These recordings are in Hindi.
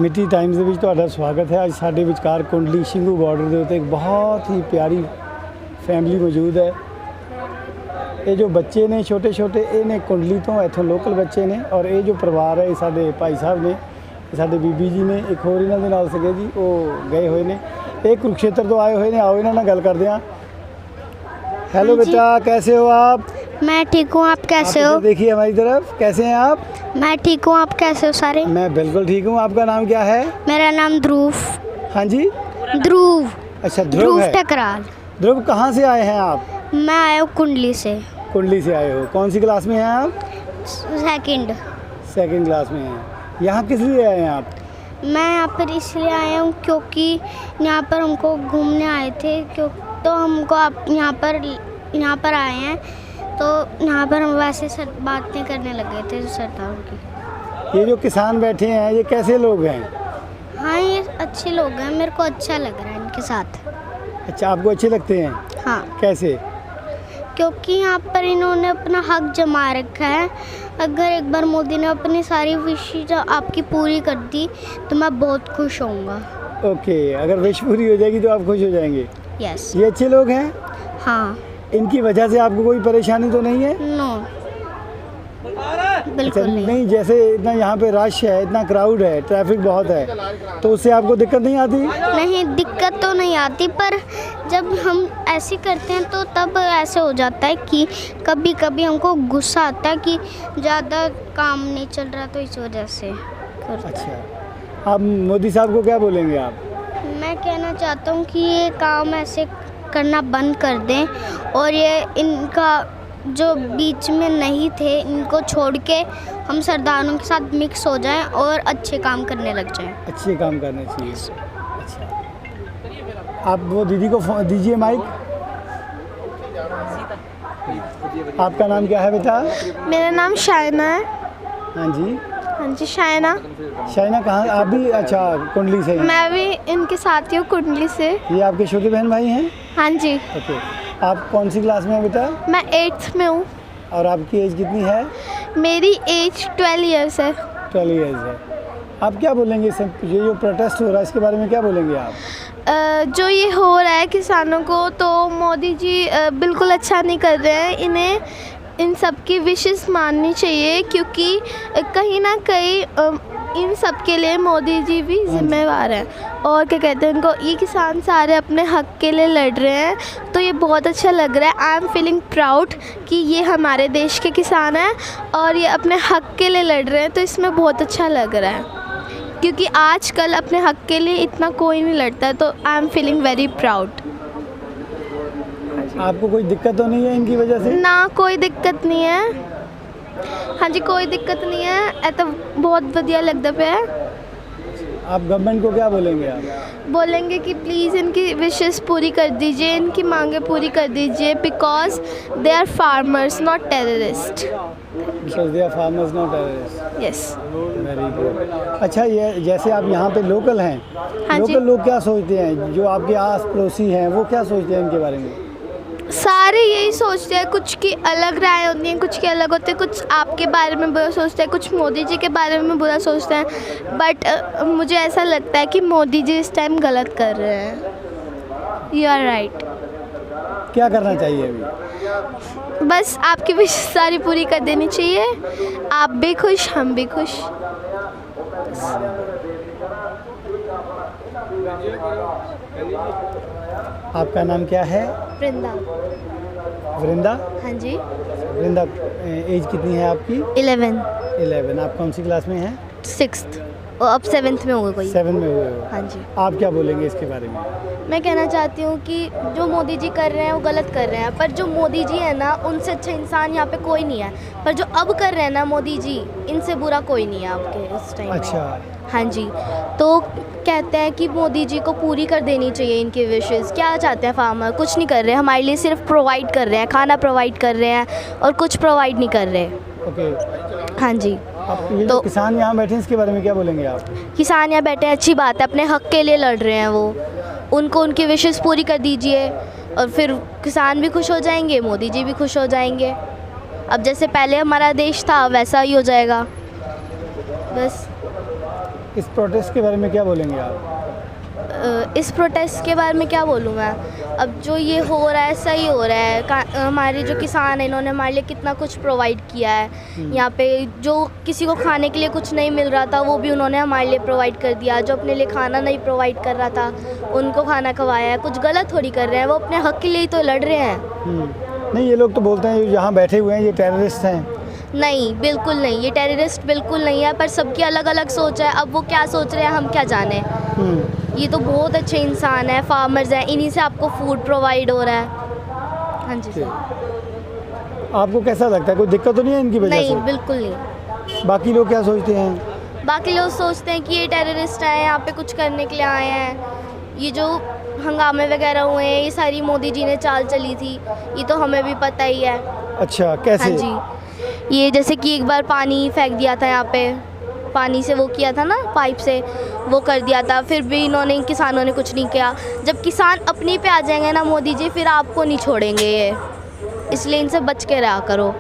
ਮਿੱਟੀ ਟਾਈਮਜ਼ ਦੇ ਵਿੱਚ ਤੁਹਾਡਾ ਸਵਾਗਤ ਹੈ। ਅੱਜ ਸਾਡੇ ਵਿਚਕਾਰ ਕੁੰਡਲੀ ਸਿੰਘੂ ਬਾਰਡਰ ਦੇ ਉੱਤੇ ਇੱਕ ਬਹੁਤ ਹੀ ਪਿਆਰੀ ਫੈਮਿਲੀ ਮੌਜੂਦ ਹੈ। ਇਹ ਜੋ ਬੱਚੇ ਨੇ ਛੋਟੇ ਛੋਟੇ, ਇਹ ਨੇ ਕੁੰਡਲੀ ਤੋਂ, ਇੱਥੋਂ ਲੋਕਲ ਬੱਚੇ ਨੇ। ਔਰ ਇਹ ਜੋ ਪਰਿਵਾਰ ਹੈ, ਇਹ ਸਾਡੇ ਭਾਈ ਸਾਹਿਬ ਨੇ, ਸਾਡੇ ਬੀਬੀ ਜੀ ਨੇ, ਇੱਕ ਹੋਰ ਇਹਨਾਂ ਦੇ ਨਾਲ ਸੀਗੇ ਜੀ, ਉਹ ਗਏ ਹੋਏ ਨੇ। ਇਹ ਕੁरुक्षेत्र ਤੋਂ ਆਏ ਹੋਏ ਨੇ। आओ इन्होंने गल करते हैं। हेलो बेटा, कैसे हो आप? मैं ठीक हूँ, आप कैसे हो? देखिए हमारी तरफ, कैसे हैं आप? मैं ठीक हूँ, आप कैसे हो सारे? मैं बिल्कुल ठीक हूँ। आपका नाम क्या है? मेरा नाम ध्रुव। हाँ जी, ध्रुव। अच्छा ध्रुव है। टकराल। ध्रुव, कहाँ से आए हैं आप? मैं आया हूँ कुंडली से। कुंडली से आए हो। कौन सी क्लास में हैं आप? सेकंड। सेकंड क्लास में हैं। यहाँ किस लिए आए हैं आप? मैं यहाँ पर इसलिए आया हूँ क्योंकि यहाँ पर हमको घूमने आए थे, तो हमको आप यहाँ पर आए हैं, तो यहाँ पर हम वैसे बातें करने लगे थे सरदारों की। ये जो किसान बैठे हैं, ये कैसे लोग हैं? हाँ, ये अच्छे लोग हैं, मेरे को अच्छा लग रहा है इनके साथ। अच्छा, आपको अच्छे लगते हैं? हाँ, कैसे? क्योंकि यहाँ पर इन्होंने अपना हक जमा रखा है। अगर एक बार मोदी ने अपनी सारी विश आपकी पूरी कर दी तो मैं बहुत खुश होऊंगा। ओके, अगर विश पूरी हो जाएगी तो आप खुश हो जाएंगे? यस। ये अच्छे लोग हैं? हाँ। इनकी वजह से आपको कोई परेशानी तो नहीं है? नो, बिल्कुल नहीं। जैसे इतना यहाँ पे रश है, इतना क्राउड है, ट्रैफिक बहुत है, तो उससे आपको दिक्कत नहीं आती? नहीं, दिक्कत तो नहीं आती, पर जब हम ऐसे करते हैं तो तब ऐसे हो जाता है कि कभी कभी हमको गुस्सा आता है कि ज़्यादा काम नहीं चल रहा, तो इस वजह से करते हैं। अच्छा, आप मोदी साहब को क्या बोलेंगे आप? मैं कहना चाहता हूँ कि ये काम ऐसे करना बंद कर दें, और ये इनका जो बीच में नहीं थे, इनको छोड़ के हम सरदारों के साथ मिक्स हो जाएं और अच्छे काम करने लग जाएं। अच्छे काम करने चाहिए। अच्छा, आप वो दीदी को दीजिए माइक। आपका नाम क्या है बेटा? मेरा नाम शायना है। हाँ जी। हाँ जी, शायना। शाइना, कहाँ आप भी? अच्छा, कुंडली से? मैं भी इनके साथ ही हूँ, कुंडली से। ये आपके छोटे बहन भाई हैं? हाँ जी। ओके, आप कौन सी क्लास में हैं बेटा? मैं 8th में हूँ। और आपकी एज कितनी है? मेरी एज 12 ईयर्स है। 12 ईयर्स है। आप क्या बोलेंगे ये जो प्रोटेस्ट हो रहा है, इसके बारे में क्या बोलेंगे आप? जो ये हो रहा है किसानों को, तो मोदी जी बिल्कुल अच्छा नहीं कर रहे हैं। इन्हें इन सब की विशेस माननी चाहिए, क्योंकि कहीं ना कहीं इन सब के लिए मोदी जी भी जिम्मेवार हैं। और क्या कहते हैं उनको, ये किसान सारे अपने हक के लिए लड़ रहे हैं, तो ये बहुत अच्छा लग रहा है। आई एम फीलिंग प्राउड कि ये हमारे देश के किसान हैं और ये अपने हक के लिए लड़ रहे हैं, तो इसमें बहुत अच्छा लग रहा है, क्योंकि आजकल अपने हक के लिए इतना कोई नहीं लड़ता है। तो I am feeling very proud. आपको कोई दिक्कत तो नहीं है इनकी वजह से? ना, कोई दिक्कत नहीं है। हाँ जी, कोई दिक्कत नहीं है। ये तो बहुत बढ़िया लगता पे है। आप गवर्नमेंट को क्या बोलेंगे? आप बोलेंगे कि प्लीज़ इनकी विशेस पूरी कर दीजिए, इनकी मांगे पूरी कर दीजिए, because they are farmers not terrorist. Because they are farmers not terrorist. Yes. Very good. अच्छा, ये जैसे आप यहाँ पे लोकल हैं, हाँ जी। लोकल लोग क्या सोचते हैं? जो आपके आस पड़ोसी हैं, वो क्या सोचते हैं इनके बारे में? सारे यही सोचते हैं, कुछ की अलग राय होती है, कुछ के अलग होते हैं। कुछ आपके बारे में बुरा सोचते हैं, कुछ मोदी जी के बारे में बुरा सोचते हैं, बट मुझे ऐसा लगता है कि मोदी जी इस टाइम गलत कर रहे हैं। You are right. क्या करना चाहिए अभी? बस आपकी विश सारी पूरी कर देनी चाहिए। आप भी खुश, हम भी खुश। आपका नाम क्या है? वृंदा। वृंदा? हाँ जी। वृंदा, एज कितनी है आपकी? 11। 11। आप कौन सी क्लास में हैं? 6th, और अब 7th में हो गई। 7 में हुए हो। हाँ जी। आप क्या बोलेंगे इसके बारे में? मैं कहना चाहती हूँ कि जो मोदी जी कर रहे हैं वो गलत कर रहे हैं, पर जो मोदी जी है ना, उनसे अच्छा इंसान यहाँ पे कोई नहीं है। पर जो अब कर रहे हैं ना मोदी जी, इनसे बुरा कोई नहीं है आपके इस टाइम में। अच्छा। हाँ जी। तो कहते हैं कि मोदी जी को पूरी कर देनी चाहिए इनकी विशेस। क्या चाहते हैं फार्मर? कुछ नहीं कर रहे, हमारे लिए सिर्फ प्रोवाइड कर रहे हैं, खाना प्रोवाइड कर रहे हैं, और कुछ प्रोवाइड नहीं कर रहे। ओके। हाँ जी। ये तो किसान यहाँ बैठे हैं, इसके बारे में क्या बोलेंगे आप? किसान यहाँ बैठे हैं, अच्छी बात है, अपने हक के लिए लड़ रहे हैं वो। उनको उनकी विशेस पूरी कर दीजिए, और फिर किसान भी खुश हो जाएंगे, मोदी जी भी खुश हो जाएंगे। अब जैसे पहले हमारा देश था, वैसा ही हो जाएगा बस। इस प्रोटेस्ट के बारे में क्या बोलेंगे आप? इस प्रोटेस्ट के बारे में क्या बोलूँ मैं? अब जो ये हो रहा है सही हो रहा है। हमारे जो किसान हैं इन्होंने हमारे लिए कितना कुछ प्रोवाइड किया है। यहाँ पे जो किसी को खाने के लिए कुछ नहीं मिल रहा था वो भी उन्होंने हमारे लिए प्रोवाइड कर दिया। जो अपने लिए खाना नहीं प्रोवाइड कर रहा था उनको खाना खवाया है। कुछ गलत थोड़ी कर रहे हैं, वो अपने हक के लिए ही तो लड़ रहे हैं। नहीं, ये लोग तो बोलते हैं जो यहाँ बैठे हुए हैं ये टेररिस्ट हैं। नहीं, बिल्कुल नहीं, ये टेररिस्ट बिल्कुल नहीं है, पर सबकी अलग अलग सोच है। अब वो क्या सोच रहे हैं हम क्या जाने। ये तो बहुत अच्छे इंसान है, फार्मर्स हैं, इन्हीं से आपको फूड प्रोवाइड हो रहा है। हाँ जी। आपको कैसा लगता है, कोई दिक्कत तो नहीं है इनकी वजह नहीं, से? बिल्कुल नहीं। बाकी लोग क्या सोचते हैं? बाकी लोग सोचते हैं कि ये टेररिस्ट हैं, यहाँ पे कुछ करने के लिए आए हैं। ये जो हंगामे वगैरह हुए हैं ये सारी मोदी जी ने चाल चली थी, ये तो हमें भी पता ही है। अच्छा, कैसे? हाँ जी, ये जैसे कि एक बार पानी फेंक दिया था यहाँ पे, पानी से वो किया था ना, पाइप से वो कर दिया था, फिर भी इन्होंने किसानों ने कुछ नहीं किया। जब किसान अपनी पे आ जाएंगे ना मोदी जी, फिर आपको नहीं छोड़ेंगे ये, इसलिए इनसे बच के रहा करो।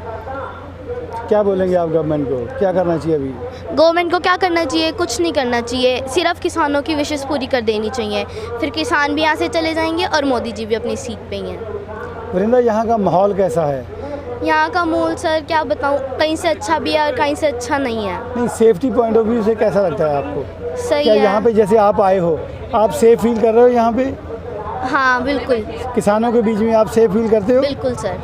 क्या बोलेंगे आप गवर्नमेंट को, क्या करना चाहिए अभी? गवर्नमेंट को क्या करना चाहिए? कुछ नहीं करना चाहिए, सिर्फ किसानों की विशेष पूरी कर देनी चाहिए, फिर किसान भी यहाँ से चले जाएंगे और मोदी जी भी अपनी सीट पे ही हैं। वृंदा, यहाँ का माहौल कैसा है? यहाँ का माहौल सर क्या बताऊँ, कहीं से अच्छा भी है और कहीं से अच्छा नहीं है। नहीं, सेफ्टी पॉइंट ऑफ व्यू से कैसा लगता है आपको? सही क्या है। यहाँ पे जैसे आप आए हो, आप सेफ फील कर रहे हो यहाँ पे? हाँ बिल्कुल। किसानों के बीच में आप सेफ फील करते हो? बिल्कुल सर।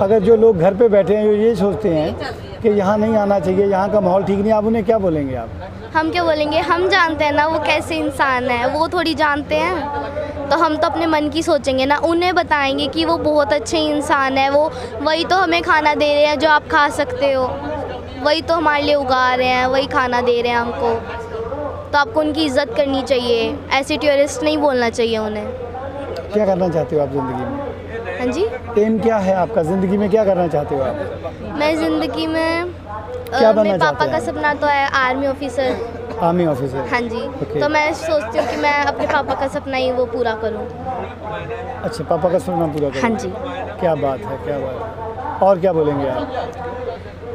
अगर जो लोग घर पे बैठे हैं ये सोचते हैं कि यहाँ नहीं आना चाहिए, यहाँ का माहौल ठीक नहीं, आप उन्हें क्या बोलेंगे आप? हम क्या बोलेंगे, हम जानते हैं ना वो कैसे इंसान है, वो थोड़ी जानते हैं। तो हम तो अपने मन की सोचेंगे ना, उन्हें बताएंगे कि वो बहुत अच्छे इंसान है, वो वही तो हमें खाना दे रहे हैं जो आप खा सकते हो, वही तो हमारे लिए उगा रहे हैं, वही खाना दे रहे हैं हमको। तो आपको उनकी इज़्ज़त करनी चाहिए, ऐसे टेररिस्ट नहीं बोलना चाहिए उन्हें। क्या करना चाहते हो आप ज़िंदगी में? हाँ जी। एम क्या है आपका ज़िंदगी में, क्या करना चाहते हो आप? मैं ज़िंदगी में क्या बनना मेरे पापा चाहते का हैं? सपना तो है आर्मी ऑफिसर। Army officer? हाँ जी। Okay. तो मैं सोचती हूँ कि मैं अपने पापा का सपना ही वो पूरा करूँ। अच्छा, पापा का सपना पूरा करो। हाँ जी। क्या बात है, क्या बात है। और क्या बोलेंगे आप?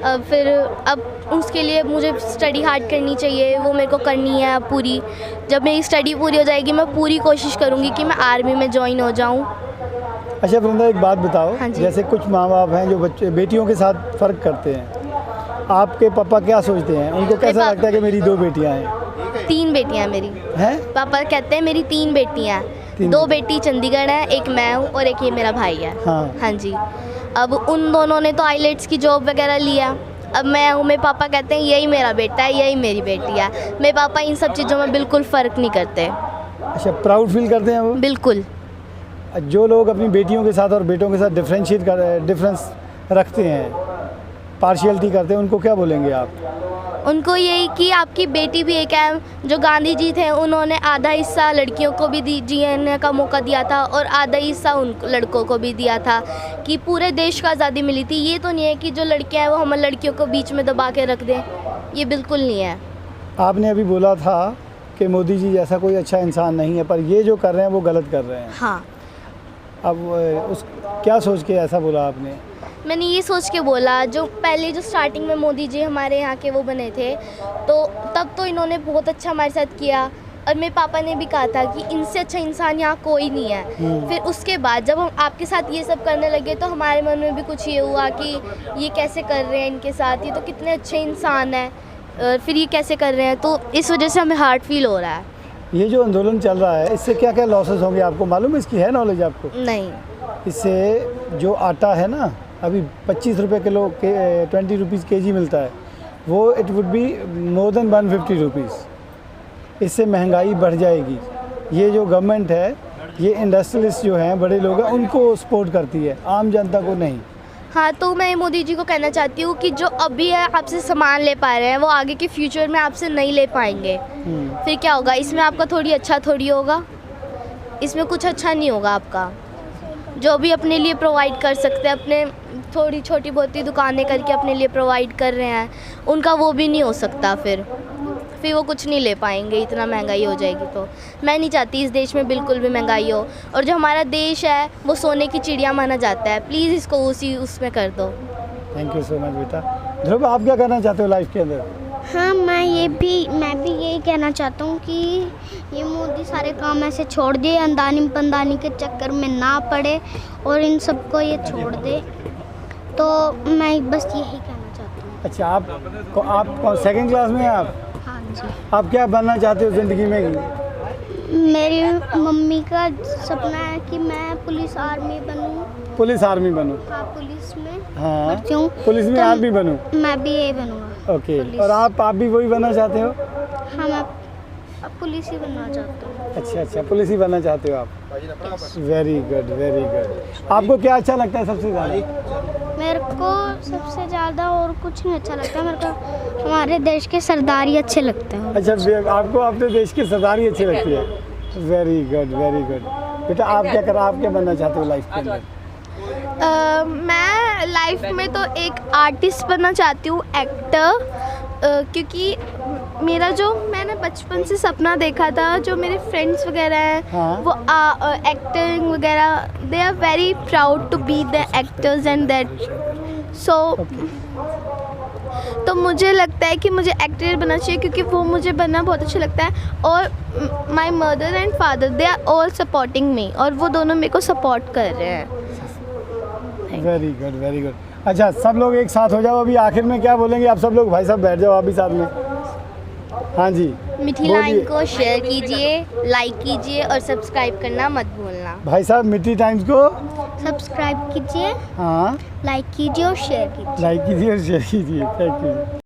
अब उसके लिए मुझे स्टडी हार्ड करनी चाहिए, वो मेरे को करनी है अब पूरी। जब मेरी स्टडी पूरी हो जाएगी मैं पूरी कोशिश करूँगी कि मैं आर्मी में ज्वाइन हो जाऊँ। अच्छा वृंदा, एक बात बताओ। हाँ जी। जैसे कुछ माँ बाप हैं जो बच्चे बेटियों के साथ फ़र्क करते हैं, आपके पापा क्या सोचते हैं? उनको कैसा लगता है कि मेरी 2 बेटियाँ हैं? 3 बेटियाँ मेरी हैं? पापा कहते हैं मेरी 3 बेटियाँ, 2 बेटी चंडीगढ़ है, एक मैं हूँ और एक ये मेरा भाई है। हाँ। हाँ जी। अब उन दोनों ने तो आईलेट्स की जॉब वगैरह लिया, अब मैं हूँ, मेरे पापा कहते हैं यही मेरा बेटा है, यही मेरी बेटी है। मेरे पापा इन सब चीज़ों में बिल्कुल फ़र्क नहीं करते। अच्छा, प्राउड फील करते हैं वो? बिल्कुल। जो लोग अपनी बेटियों के साथ और बेटों के साथ डिफरेंस रखते हैं, पार्शियलिटी करते हैं, उनको क्या बोलेंगे आप? उनको यही कि आपकी बेटी भी एक है, जो गांधी जी थे उन्होंने आधा हिस्सा लड़कियों को भी जीने का मौका दिया था और आधा हिस्सा उन लड़कों को भी दिया था, कि पूरे देश को आज़ादी मिली थी। ये तो नहीं है कि जो लड़कियां हैं वो हम लड़कियों को बीच में दबा के रख दें, ये बिल्कुल नहीं है। आपने अभी बोला था कि मोदी जी जैसा कोई अच्छा इंसान नहीं है, पर ये जो कर रहे हैं वो गलत कर रहे हैं। हाँ। अब उस क्या सोच के ऐसा बोला आपने? मैंने ये सोच के बोला, जो पहले जो स्टार्टिंग में मोदी जी हमारे यहाँ के वो बने थे, तो तब तो इन्होंने बहुत अच्छा हमारे साथ किया और मेरे पापा ने भी कहा था कि इनसे अच्छा इंसान यहाँ कोई नहीं है। फिर उसके बाद जब हम आपके साथ ये सब करने लगे तो हमारे मन में भी कुछ ये हुआ कि ये कैसे कर रहे हैं इनके साथ, ये तो कितने अच्छे इंसान हैं, फिर ये कैसे कर रहे हैं, तो इस वजह से हमें हार्ड फील हो रहा है। ये जो आंदोलन चल रहा है इससे क्या क्या लॉसेस होंगे आपको मालूम है? इसकी है नॉलेज आपको? नहीं। इससे जो आटा है ना, अभी 25 रुपये किलो के 20 रुपीज़ kg मिलता है, वो it would be more than 150 rupees. इससे महंगाई बढ़ जाएगी। ये जो गवर्नमेंट है ये इंडस्ट्रियलिस्ट जो हैं, बड़े लोग हैं, उनको सपोर्ट करती है, आम जनता को नहीं। हाँ, तो मैं मोदी जी को कहना चाहती हूँ कि जो अभी है आपसे सामान ले पा रहे हैं वो आगे के फ्यूचर में आपसे नहीं ले पाएंगे। फिर क्या होगा? इसमें आपका थोड़ी अच्छा थोड़ी होगा, इसमें कुछ अच्छा नहीं होगा आपका। जो भी अपने लिए प्रोवाइड कर सकते हैं, अपने थोड़ी छोटी बहुत ही दुकानें करके अपने लिए प्रोवाइड कर रहे हैं, उनका वो भी नहीं हो सकता। फिर वो कुछ नहीं ले पाएंगे, इतना महंगाई हो जाएगी। तो मैं नहीं चाहती इस देश में बिल्कुल भी महंगाई हो, और जो हमारा देश है वो सोने की चिड़िया माना जाता है, प्लीज़ इसको उसमें कर दो। थैंक यू सो मच बेटा। ध्रुव, आप क्या करना चाहते हो लाइफ के अंदर? हाँ मैं भी यही कहना चाहता हूँ कि ये मोदी सारे काम ऐसे छोड़ दे, अंदानी पंदानी के चक्कर में ना पड़े और इन सबको ये छोड़ दे। तो मैं बस यही कहना चाहता हूँ। अच्छा, आप सेकंड क्लास में हैं आप? हाँ जी। आप क्या बनना चाहते हो ज़िंदगी में? मेरी मम्मी का सपना है कि मैं पुलिस आर्मी बनूँ। पुलिस आर्मी बनूँ? हाँ, पुलिस में हाँ, भर्ती हूँ। पुलिस में तो आर्मी बनूँ? मैं भी यही बनूँगा। Okay, police. और आप भी वही बनना चाहते हो? हाँ, मैं अब पुलिस ही बनना चाहता हूँ। अच्छा, पुलिस ही बनना चाहते हो आप? Very good, very good. आपको क्या अच्छा लगता है सबसे ज़्यादा? मेरे को सबसे ज़्यादा और कुछ नहीं अच्छा लगता, मेरे को हमारे देश के सरदार ही अच्छे लगते हैं। अच्छा, आपको अपने देश की सरदार ही अच्छी लगती है? Very good, very good. बेटा आप क्या बनना चाहते हो लाइफ के अंदर? मैं लाइफ में तो एक आर्टिस्ट बनना चाहती हूँ, एक्टर, क्योंकि मैंने बचपन से सपना देखा था, जो मेरे फ्रेंड्स वगैरह हैं हाँ। वो एक्टिंग वगैरह, they are very proud to be the actors and that so तो मुझे लगता है कि मुझे एक्टर बनना चाहिए, क्योंकि वो मुझे बनना बहुत अच्छा लगता है। और my mother and father they are all supporting me, और वो दोनों मेरे को सपोर्ट कर रहे हैं। Very good, very good. अच्छा, सब लोग एक साथ हो जाओ, अभी आखिर में क्या बोलेंगे आप सब लोग? भाई साहब बैठ जाओ अभी साथ में। हाँ जी, मिठी बोलिए। लाइन को शेयर कीजिए, लाइक कीजिए और सब्सक्राइब करना मत भूलना। भाई साहब मिट्टी टाइम्स को सब्सक्राइब कीजिए, हाँ लाइक कीजिए और शेयर कीजिए। लाइक कीजिए और शेयर कीजिए। Thank you.